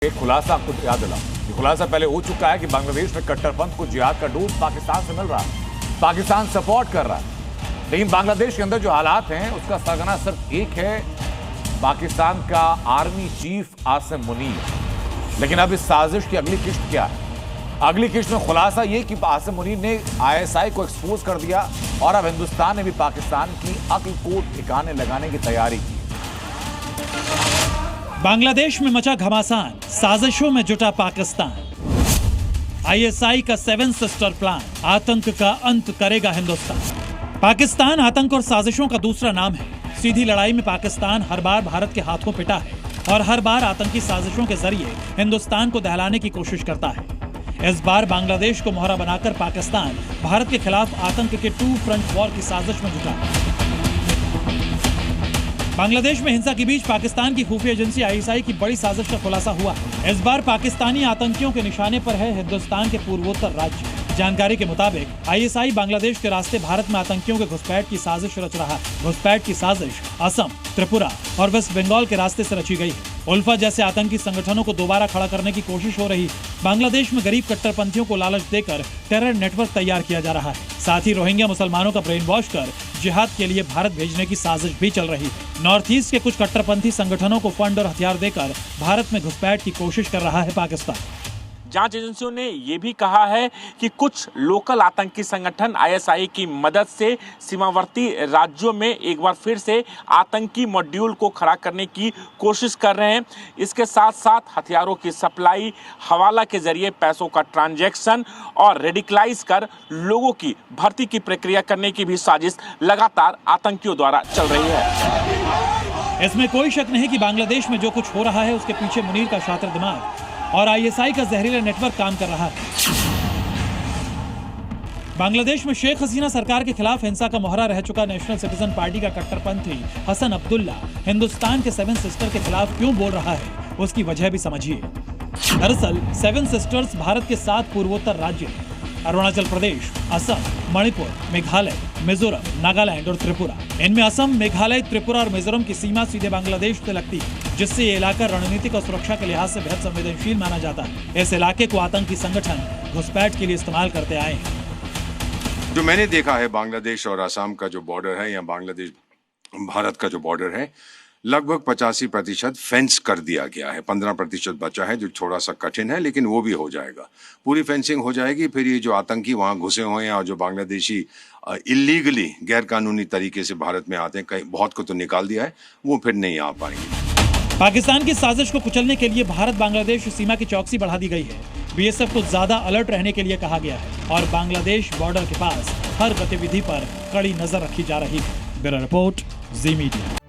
एक खुलासा आपको याद दिला, ये खुलासा पहले हो चुका है कि बांग्लादेश में कट्टरपंथ को जिहाद का डोज पाकिस्तान से मिल रहा है, पाकिस्तान सपोर्ट कर रहा है। लेकिन बांग्लादेश के अंदर जो हालात हैं उसका सरगना सिर्फ एक है, पाकिस्तान का आर्मी चीफ आसिम मुनीर। लेकिन अब इस साजिश की अगली किश्त क्या है? अगली किश्त में खुलासा ये कि आसिम मुनीर ने ISI को एक्सपोज कर दिया और अब हिंदुस्तान ने भी पाकिस्तान की अक्ल को ठिकाने लगाने की तैयारी की। बांग्लादेश में मचा घमासान, साजिशों में जुटा पाकिस्तान। ISI का 7 सिस्टर प्लान, आतंक का अंत करेगा हिंदुस्तान। पाकिस्तान आतंक और साजिशों का दूसरा नाम है। सीधी लड़ाई में पाकिस्तान हर बार भारत के हाथों पिटा है और हर बार आतंकी साजिशों के जरिए हिंदुस्तान को दहलाने की कोशिश करता है। इस बार बांग्लादेश को मोहरा बनाकर पाकिस्तान भारत के खिलाफ आतंक के 2 फ्रंट वॉर की साजिश में जुटा है। बांग्लादेश में हिंसा के बीच पाकिस्तान की खुफिया एजेंसी ISI की बड़ी साजिश का खुलासा हुआ। इस बार पाकिस्तानी आतंकियों के निशाने पर है हिंदुस्तान के पूर्वोत्तर राज्य। जानकारी के मुताबिक ISI बांग्लादेश के रास्ते भारत में आतंकियों के घुसपैठ की साजिश रच रहा है। घुसपैठ की साजिश असम, त्रिपुरा और वेस्ट बंगाल के रास्ते से रची गई है। उल्फा जैसे आतंकी संगठनों को दोबारा खड़ा करने की कोशिश हो रही। बांग्लादेश में गरीब कट्टरपंथियों को लालच देकर टेरर नेटवर्क तैयार किया जा रहा है। साथ ही रोहिंग्या मुसलमानों का ब्रेन वॉश कर जिहाद के लिए भारत भेजने की साजिश भी चल रही है। नॉर्थ ईस्ट के कुछ कट्टरपंथी संगठनों को फंड और हथियार देकर भारत में घुसपैठ की कोशिश कर रहा है पाकिस्तान। जांच एजेंसियों ने यह भी कहा है कि कुछ लोकल आतंकी संगठन ISI की मदद से सीमावर्ती राज्यों में एक बार फिर से आतंकी मॉड्यूल को खड़ा करने की कोशिश कर रहे हैं। इसके साथ साथ हथियारों की सप्लाई, हवाला के जरिए पैसों का ट्रांजैक्शन और रेडिकलाइज कर लोगों की भर्ती की प्रक्रिया करने की भी साजिश लगातार आतंकियों द्वारा चल रही है। इसमें कोई शक नहीं कि बांग्लादेश में जो कुछ हो रहा है उसके पीछे मुनीर का शातिर दिमाग और ISI का जहरीला नेटवर्क काम कर रहा है। बांग्लादेश में शेख हसीना सरकार के खिलाफ हिंसा का मोहरा रह चुका नेशनल सिटीजन पार्टी का कट्टरपंथी हसन अब्दुल्ला हिंदुस्तान के 7 सिस्टर के खिलाफ क्यों बोल रहा है, उसकी वजह भी समझिए। दरअसल 7 सिस्टर्स भारत के 7 पूर्वोत्तर राज्य अरुणाचल प्रदेश, असम, मणिपुर, मेघालय, मिजोरम, नागालैंड और त्रिपुरा। इनमें असम, मेघालय, त्रिपुरा और मिजोरम की सीमा सीधे बांग्लादेश से लगती है, जिससे ये इलाका रणनीतिक और सुरक्षा के लिहाज से बेहद संवेदनशील माना जाता है। इस इलाके को आतंकी संगठन घुसपैठ के लिए इस्तेमाल करते आए हैं। जो मैंने देखा है बांग्लादेश और असम का जो बॉर्डर है या बांग्लादेश भारत का जो बॉर्डर है, लगभग 85% फेंस कर दिया गया है। 15% बचा है जो थोड़ा सा कठिन है, लेकिन वो भी हो जाएगा। पूरी फेंसिंग हो जाएगी। फिर ये जो आतंकी वहाँ घुसे हुए हैं और जो बांग्लादेशी इलीगली गैर कानूनी तरीके से भारत में आते हैं, कहीं बहुत को तो निकाल दिया है, वो फिर नहीं आ पाएंगे। पाकिस्तान की साजिश को कुचलने के लिए भारत बांग्लादेश सीमा की चौकसी बढ़ा दी गई है। BSF को ज्यादा अलर्ट रहने के लिए कहा गया है और बांग्लादेश बॉर्डर के पास हर गतिविधि पर कड़ी नजर रखी जा रही है। ब्यूरो रिपोर्ट, जी मीडिया।